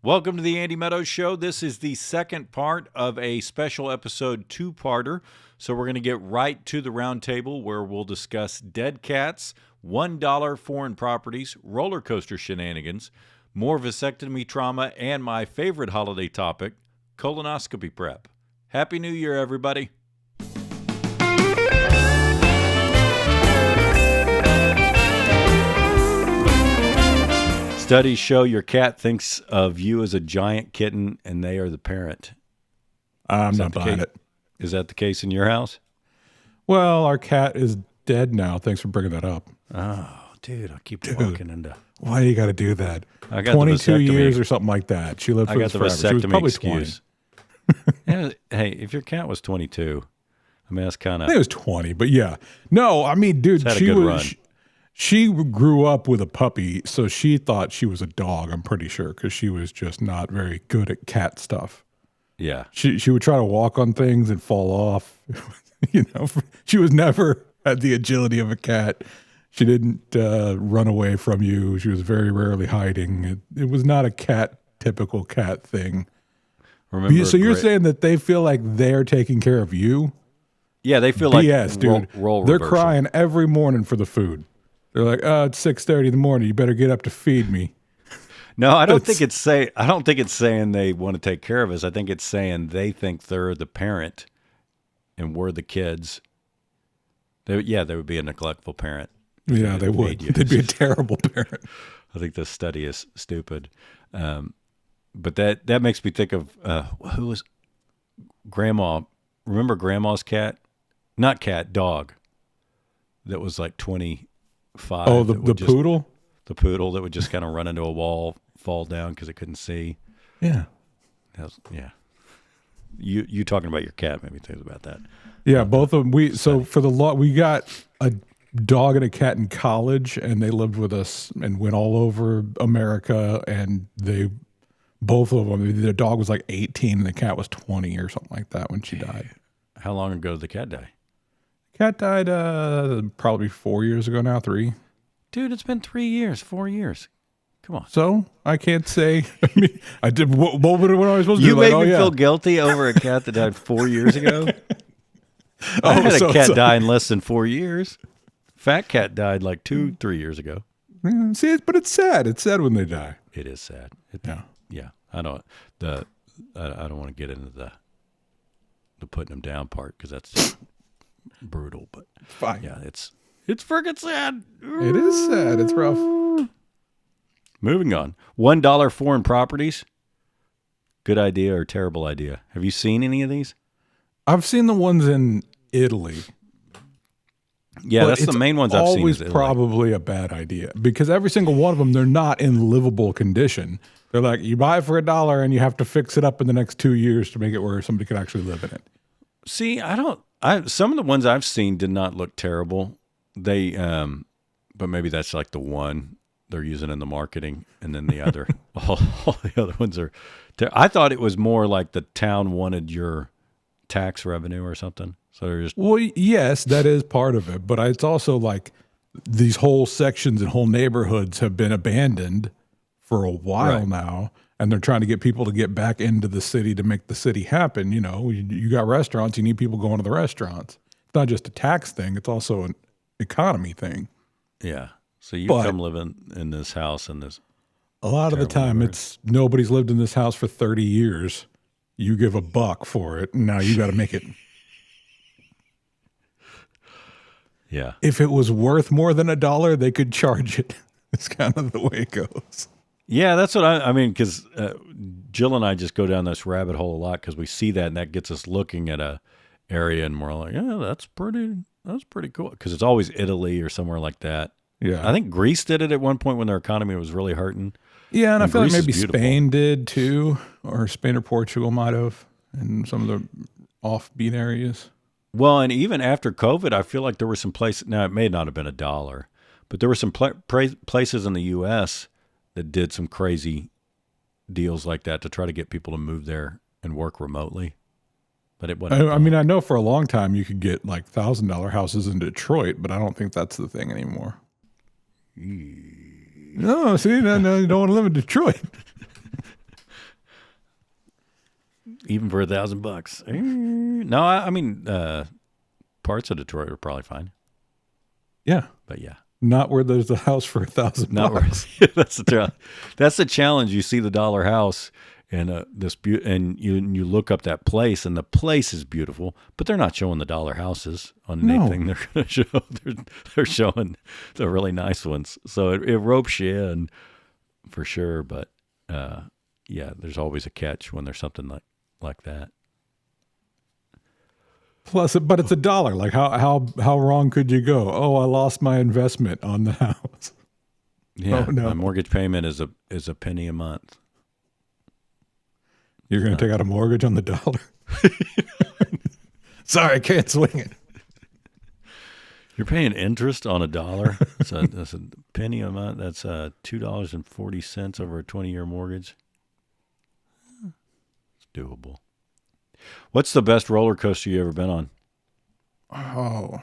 Welcome to the Andy Meadows Show. This is the second part of a special episode two-parter. So we're going to get right to the round table where we'll discuss dead cats, $1 foreign properties, roller coaster shenanigans, more vasectomy trauma, and my favorite holiday topic, colonoscopy prep. Happy New Year, everybody. Studies show your cat thinks of you as a giant kitten and they are the parent. I'm not buying it. Is that the case in your house? Well, our cat is dead now. Thanks for bringing that up. Oh, dude, I keep walking into... Why do you got to do that? I got 22 years or something like that. She lived I for got this the forever. She was vasectomy probably excuse. Yeah, hey, if your cat was 22, I mean, that's kind I of... think it was 20, but yeah. No, I mean, dude, had a she good was... run. She grew up with a puppy, so she thought she was a dog, I'm pretty sure, because she was just not very good at cat stuff. Yeah. She would try to walk on things and fall off. You know, she was never had the agility of a cat. She didn't run away from you. She was very rarely hiding. It was not a typical cat thing. Remember? So you're saying that they feel like they're taking care of you? Yeah, they feel BS, like dude. role They're reversal. crying every morning for the food. They're like, "Oh, it's 6:30 in the morning. You better get up to feed me." No, I don't think it's saying they want to take care of us. I think it's saying they think they're the parent and we're the kids. They would be a neglectful parent. Yeah, they would. They'd be a terrible parent. I think this study is stupid. But that makes me think of who was Grandma. Remember Grandma's cat? Not cat, dog. That was like 25. Oh, the poodle? The poodle that would just kind of run into a wall, fall down because it couldn't see. Yeah. Yeah. You talking about your cat made me think about that. Yeah, both of them. We got a dog and a cat in college, and they lived with us and went all over America. And both of them, the dog was like 18 and the cat was 20 or something like that when she died. How long ago did the cat die? Cat died probably 4 years ago now, 3. Dude, it's been 3 years, 4 years. Come on. So I can't say. I mean, I did. What I was supposed to do? You made me feel guilty over a cat that died 4 years ago. I had a cat die in less than 4 yeyears. Fat cat died like 2-3 years ago. Yeah, see, but it's sad. It's sad when they die. It is sad. Yeah. I don't want to get into the putting them down part because that's brutal. But fine. Yeah, it's freaking sad. It is sad. It's rough. Moving on. $1 foreign properties. Good idea or terrible idea? Have you seen any of these? I've seen the ones in Italy. Yeah, that's the main ones I've seen. Always probably a bad idea because every single one of them, they're not in livable condition. They're like, you buy it for $1 and you have to fix it up in the next 2 years to make it where somebody can actually live in it. See, some of the ones I've seen did not look terrible. They, but maybe that's like the one they're using in the marketing, and then the other, all the other ones are. I thought it was more like the town wanted your tax revenue or something. So they're just. Well, yes, that is part of it, but it's also like these whole sections and whole neighborhoods have been abandoned for a while now, and they're trying to get people to get back into the city to make the city happen. You know, you got restaurants, you need people going to the restaurants. It's not just a tax thing; it's also an economy thing. Yeah. So you come living in this house and this. A lot of the time, it's nobody's lived in this house for 30 years. You give $1 for it, and now you got to make it. Yeah. If it was worth more than $1, they could charge it. It's kind of the way it goes. Yeah, that's what I mean, because Jill and I just go down this rabbit hole a lot because we see that, and that gets us looking at a area, and we're like, yeah, that's pretty cool. Because it's always Italy or somewhere like that. Yeah. I think Greece did it at one point when their economy was really hurting. Yeah, and I feel Greece like maybe is beautiful. Spain did too, or Spain or Portugal might have in some of the offbeat areas. Well, and even after COVID, I feel like there were some places, now it may not have been $1, but there were some places in the U.S. that did some crazy deals like that to try to get people to move there and work remotely. But it wasn't. I mean, I know for a long time you could get like $1,000 houses in Detroit, but I don't think that's the thing anymore. No, see, no, you don't want to live in Detroit. Even for $1,000. No, I mean, parts of Detroit are probably fine. Yeah. But yeah. Not where there's a house for $1,000. Not where, that's the challenge. You see the dollar house and and you look up that place, and the place is beautiful, but they're not showing the dollar houses on anything. They're going to show. They're showing the really nice ones. So it ropes you in for sure. But yeah, there's always a catch when there's something like that. Plus, but it's $1. Like how wrong could you go? Oh, I lost my investment on the house. Yeah, oh, no. My mortgage payment is a penny a month. You're going to take out a mortgage on the dollar? Sorry, I can't swing it. You're paying interest on $1. So that's a penny a month. That's $2.40 over a 20-year mortgage. It's doable. What's the best roller coaster you ever been on? Oh,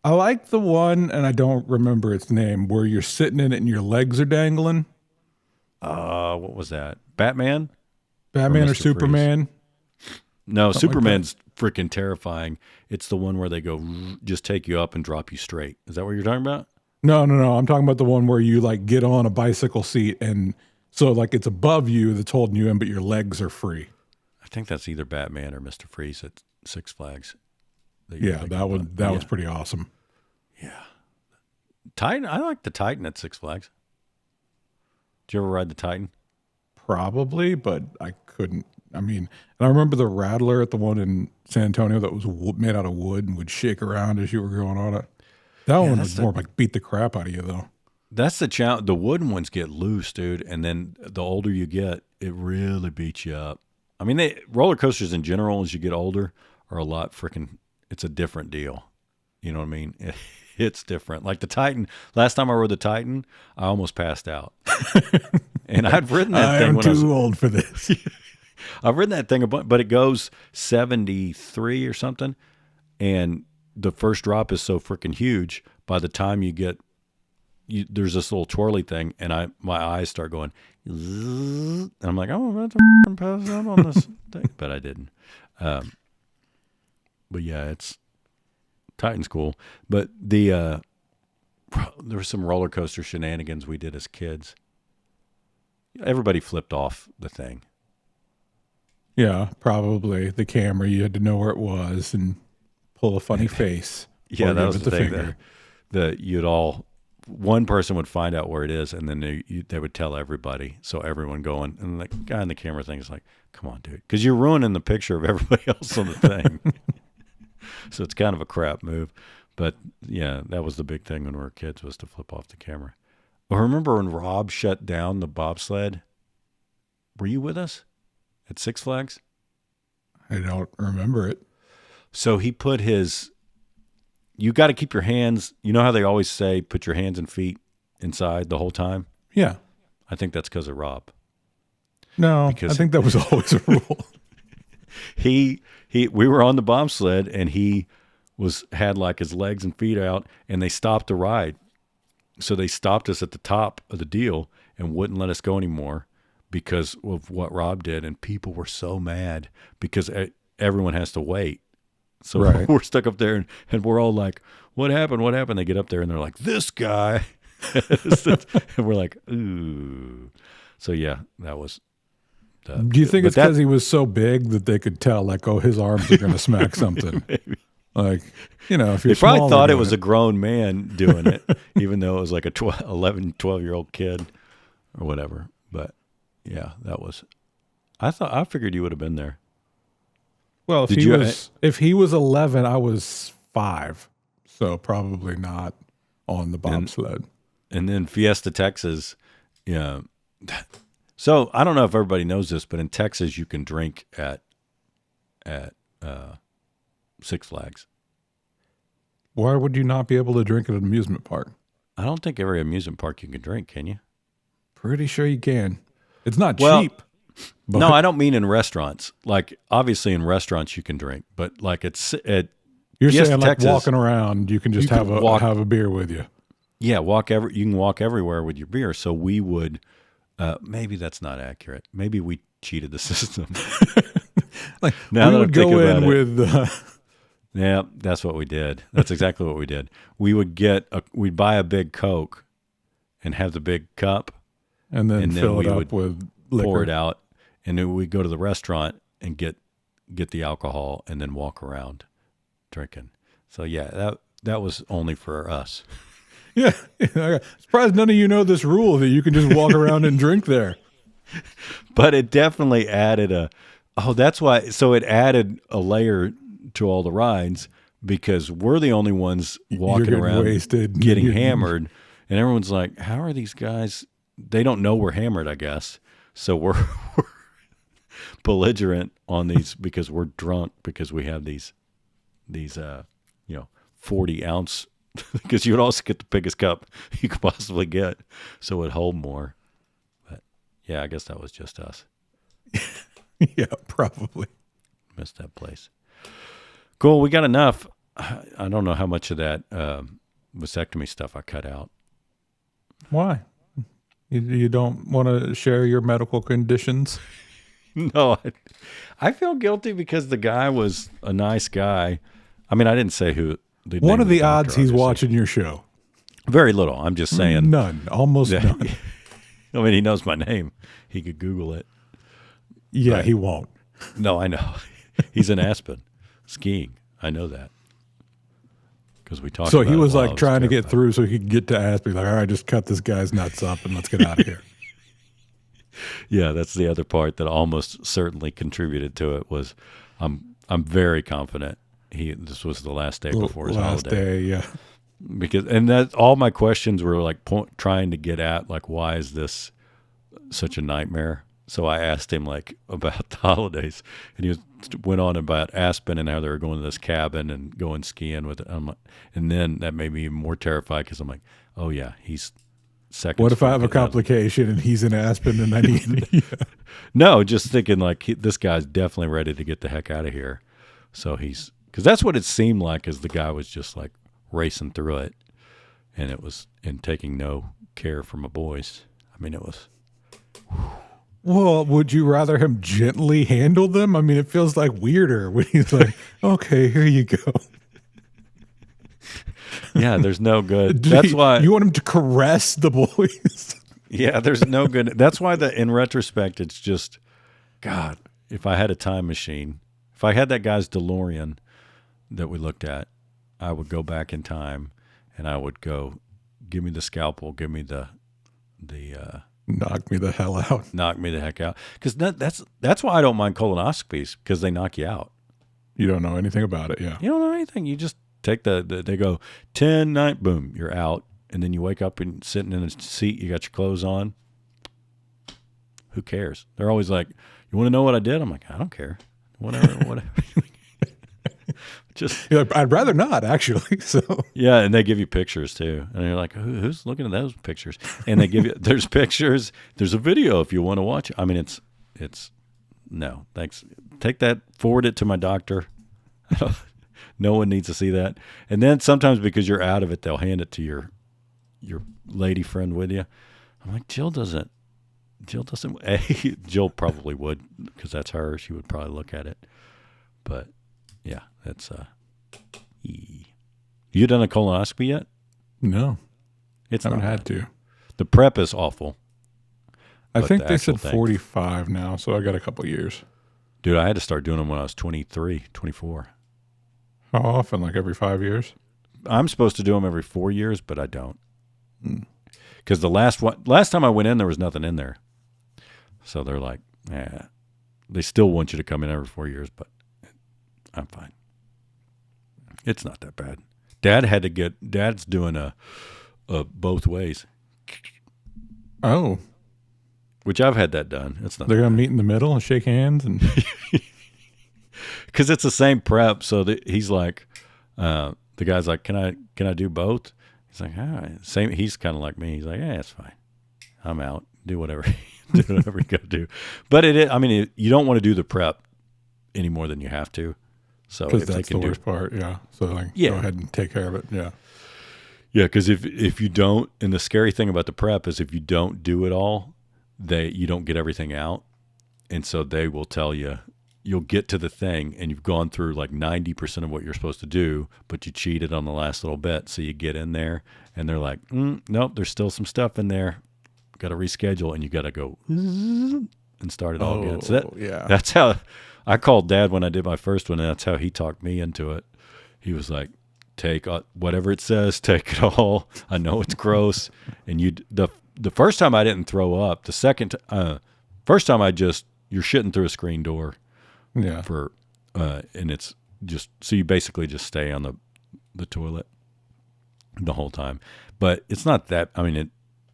I like the one, and I don't remember its name, where you're sitting in it and your legs are dangling. What was that? Batman? Batman or Superman? No, something Superman's like freaking terrifying. It's the one where they go just take you up and drop you straight. Is that what you're talking about? No. I'm talking about the one where you like get on a bicycle seat, and so like it's above you that's holding you in, but your legs are free. I think that's either Batman or Mr. Freeze at Six Flags. Yeah, that was pretty awesome. Yeah. Titan, I like the Titan at Six Flags. Did you ever ride the Titan? Probably, but I couldn't. I mean, and I remember the Rattler at the one in San Antonio that was made out of wood and would shake around as you were going on it. That one was more like beat the crap out of you, though. That's the challenge. The wooden ones get loose, dude, and then the older you get, it really beats you up. I mean, roller coasters in general, as you get older, are a lot freaking. It's a different deal. You know what I mean? It's different. Like the Titan. Last time I rode the Titan, I almost passed out. And I'd ridden that thing when I was too old for this. I've ridden that thing a bunch, but it goes 73 or something, and the first drop is so freaking huge. By the time you get, there's this little twirly thing, and my eyes start going, and I'm like, I'm about to pass out on this thing, but I didn't. But yeah, it's Titan's cool. But there were some roller coaster shenanigans we did as kids. Everybody flipped off the thing. Yeah, probably the camera. You had to know where it was and pull a funny face. Yeah, that was the thing. That one person would find out where it is, and then they would tell everybody. So everyone going, and the guy in the camera thing is like, "Come on, dude," because you're ruining the picture of everybody else on the thing. So it's kind of a crap move. But yeah, that was the big thing when we were kids, was to flip off the camera. Well, remember when Rob shut down the bobsled? Were you with us at Six Flags? I don't remember it. So he put you got to keep your hands, you know how they always say, put your hands and feet inside the whole time? Yeah. I think that's because of Rob. No, I think that was always a rule. We were on the bobsled, and he had like his legs and feet out, and they stopped the ride. So they stopped us at the top of the deal and wouldn't let us go anymore because of what Rob did. And people were so mad because everyone has to wait. So we're stuck up there, and we're all like, what happened? What happened? They get up there, and they're like, this guy. And we're like, ooh. So yeah, that was. Do you think it's because he was so big that they could tell, like, oh, his arms are going to smack something? Maybe. Like, if you're they probably thought it was a grown man doing it, even though it was like a 12-year-old kid or whatever. But yeah, that was. I figured you would have been there. Well, if he was 11, I was 5, so probably not on the bobsled. And then Fiesta, Texas, yeah. So I don't know if everybody knows this, but in Texas you can drink at Six Flags. Why would you not be able to drink at an amusement park? I don't think every amusement park you can drink, can you? Pretty sure you can. It's not cheap. But no, I don't mean in restaurants. Like, obviously in restaurants you can drink, but like you're saying like Texas, walking around, you can just have a beer with you. Yeah, you can walk everywhere with your beer. So we would Maybe that's not accurate. Maybe we cheated the system. Like now we that would I think go about in it, with. Yeah, that's what we did. That's exactly what we did. We would we'd buy a big Coke and have the big cup, And then fill we it up would with pour liquor. it out, and then we'd go to the restaurant and get the alcohol, and then walk around drinking. So yeah, that was only for us. Yeah. Surprised none of you know this rule that you can just walk around and drink there. But it definitely added that's why. So it added a layer to all the rides because we're the only ones walking around wasted, getting hammered. And everyone's like, how are these guys? They don't know we're hammered, I guess. So we're belligerent on these because we're drunk because we have these 40 ounce, because you would also get the biggest cup you could possibly get. So it would hold more. But yeah, I guess that was just us. Yeah, probably. Missed that place. Cool. We got enough. I don't know how much of that vasectomy stuff I cut out. Why? You don't want to share your medical conditions? No, I feel guilty because the guy was a nice guy. I mean, I didn't say who. What are the doctor, odds he's obviously. watching your show? Very little. I'm just saying. None. Almost none. I mean, he knows my name. He could Google it. Yeah, But- he won't. No, I know. He's in Aspen skiing. I know that. Because we talked So about he it was while like I trying to get terrified. through so he could get to Aspen. Like, all right, just cut this guy's nuts up and let's get out of here. Yeah, that's the other part that almost certainly contributed to it was I'm very confident this was the last day before his Last holiday. day, yeah. Because that all my questions were like trying to get at like why is this such a nightmare? So I asked him like about the holidays, and he went on about Aspen and how they were going to this cabin and going skiing with it. And then that made me even more terrified because I'm like, oh yeah, he's second. What if I have a complication and he's in Aspen and I need yeah. No, just thinking like this guy's definitely ready to get the heck out of here. So because that's what it seemed like, as the guy was just like racing through it, and taking no care for my boys. I mean, it was. Well, would you rather him gently handle them? I mean, it feels like weirder when he's like, okay, here you go. Yeah, there's no good. That's why you want him to caress the boys. Yeah, there's no good. That's why in retrospect, it's just, God, if I had a time machine, if I had that guy's DeLorean that we looked at, I would go back in time and I would go, give me the scalpel, give me the knock me the hell out. knock me the heck out. Because that's why I don't mind colonoscopies, because they knock you out. You don't know anything about it, yeah. You don't know anything. You just take they go 10, 9, boom, you're out. And then you wake up and sitting in a seat, you got your clothes on. Who cares? They're always like, you want to know what I did? I'm like, I don't care. Whatever. Just I'd rather not, actually. So yeah, and they give you pictures too, and you're like, who's looking at those pictures? And they give you there's pictures, there's a video if you want to watch it. I mean, it's no thanks. Take that, forward it to my doctor. No one needs to see that. And then sometimes because you're out of it, they'll hand it to your lady friend with you. I'm like, Jill doesn't. Jill probably would, because that's her. She would probably look at it. But yeah, that's You done a colonoscopy yet? no, It's I haven't not had bad. to. The prep is awful. I But think the they actual said thing- 45 now, so I got a couple years. Dude, I had to start doing them when I was 23, 24. How often? Like every 5 years? I'm supposed to do them every 4 years, but I don't. Because the last time I went in, there was nothing in there. So they're like, they still want you to come in every 4 years, but I'm fine. It's not that bad. Dad's doing a both ways, Oh, which I've had that done. It's not they're going to meet in the middle and shake hands? And because it's the same prep. So he's like, the guy's like, can I do both? He's like, all right. Same. He's kind of like me. He's like, it's fine. I'm out. Do whatever you got to do. But you don't want to do the prep any more than you have to. So because if they that's the can worst part, yeah. So like, Yeah. go ahead and take care of it, yeah. Yeah, because if you don't, and the scary thing about the prep is if you don't do it all, you don't get everything out. And so they will tell you, you'll get to the thing and you've gone through like 90% of what you're supposed to do, but you cheated on the last little bit. So you get in there and they're like, nope, there's still some stuff in there. Got to reschedule, and you got to go and start it all again. So that's how I called Dad when I did my first one, and that's how he talked me into it. He was like, take whatever it says, take it all. I know it's gross. And the first time I didn't throw up. The first time you're shitting through a screen door. Yeah. And it's just, so you basically just stay on the toilet the whole time. But it's not that, I mean,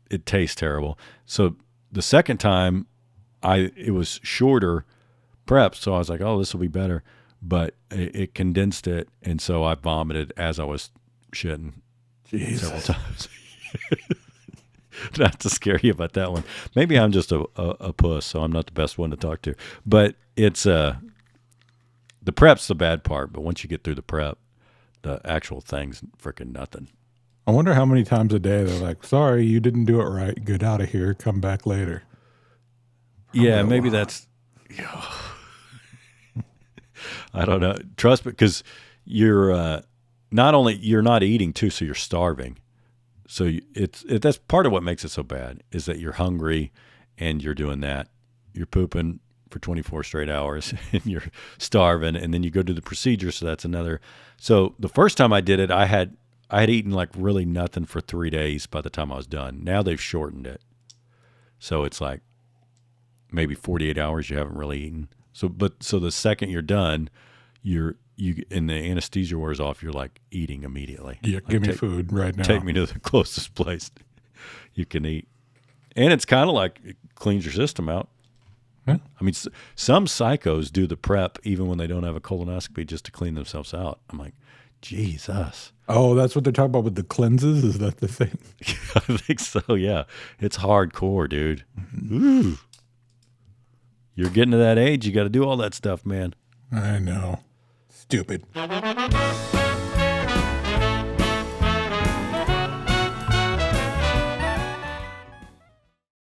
it tastes terrible. So the second time it was shorter prep. So I was like, oh, this will be better. But it condensed it. And so I vomited as I was shitting several times. Not to scare you about that one. Maybe I'm just a puss, so I'm not the best one to talk to. But it's the prep's the bad part. But once you get through the prep, the actual thing's freaking nothing. I wonder how many times a day they're like, sorry, you didn't do it right. Get out of here. Come back later. Yeah, maybe that's... I don't know. Trust me, because you're not eating too, so you're starving. So that's part of what makes it so bad, is that you're hungry and you're doing that. You're pooping for 24 straight hours and you're starving, and then you go do the procedure. So that's another. So the first time I did it, I had eaten like really nothing for 3 days by the time I was done. Now they've shortened it. So it's like maybe 48 hours you haven't really eaten. So the second you're done, and the anesthesia wears off, you're like eating immediately. Yeah, like, give me food right now. Take me to the closest place you can eat. And it's kind of like it cleans your system out. Yeah. I mean, some psychos do the prep even when they don't have a colonoscopy just to clean themselves out. I'm like, Jesus. Oh, that's what they're talking about with the cleanses? Is that the thing? I think so, yeah. It's hardcore, dude. Ooh. You're getting to that age, you got to do all that stuff, man. I know. Stupid.